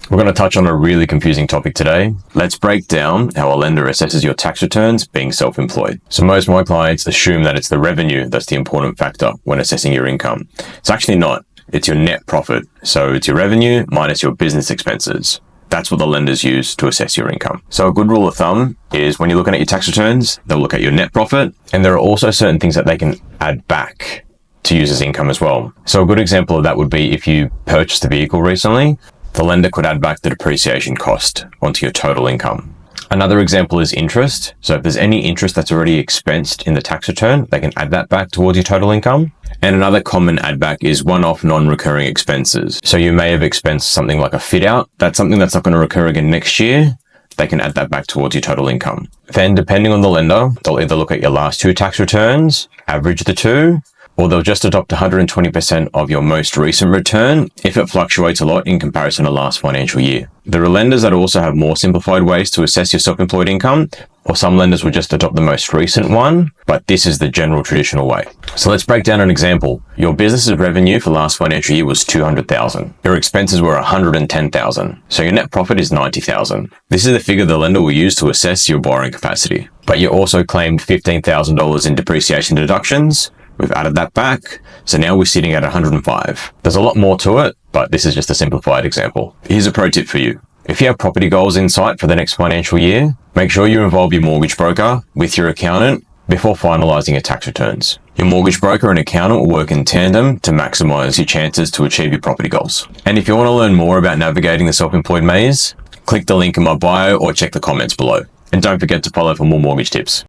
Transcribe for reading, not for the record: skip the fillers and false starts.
We're going to touch on a really confusing topic today. Let's break down how a lender assesses your tax returns being self-employed. So most of my clients assume that it's the revenue that's the important factor when assessing your income. It's actually not. It's your net profit. So it's your revenue minus your business expenses. That's what the lenders use to assess your income. So a good rule of thumb is when you're looking at your tax returns, they'll look at your net profit, and there are also certain things that they can add back to use as income as well. So a good example of that would be if you purchased a vehicle recently, the lender could add back the depreciation cost onto your total income. Another example is interest. So if there's any interest that's already expensed in the tax return, they can add that back towards your total income. And another common add back is one-off non-recurring expenses. So you may have expensed something like a fit out. That's something that's not going to recur again next year. They can add that back towards your total income. Then depending on the lender, they'll either look at your last two tax returns, average the two, or they'll just adopt 120% of your most recent return if it fluctuates a lot in comparison to last financial year. There are lenders that also have more simplified ways to assess your self-employed income, or some lenders will just adopt the most recent one, but this is the general traditional way. So let's break down an example. Your business's revenue for last financial year was $200,000. Your expenses were $110,000. So your net profit is $90,000. This is the figure the lender will use to assess your borrowing capacity. But you also claimed $15,000 in depreciation deductions. We've added that back, so now we're sitting at 105. There's a lot more to it, but this is just a simplified example. Here's a pro tip for you. If you have property goals in sight for the next financial year, make sure you involve your mortgage broker with your accountant before finalizing your tax returns. Your mortgage broker and accountant will work in tandem to maximize your chances to achieve your property goals. And if you want to learn more about navigating the self-employed maze, click the link in my bio or check the comments below. And don't forget to follow for more mortgage tips.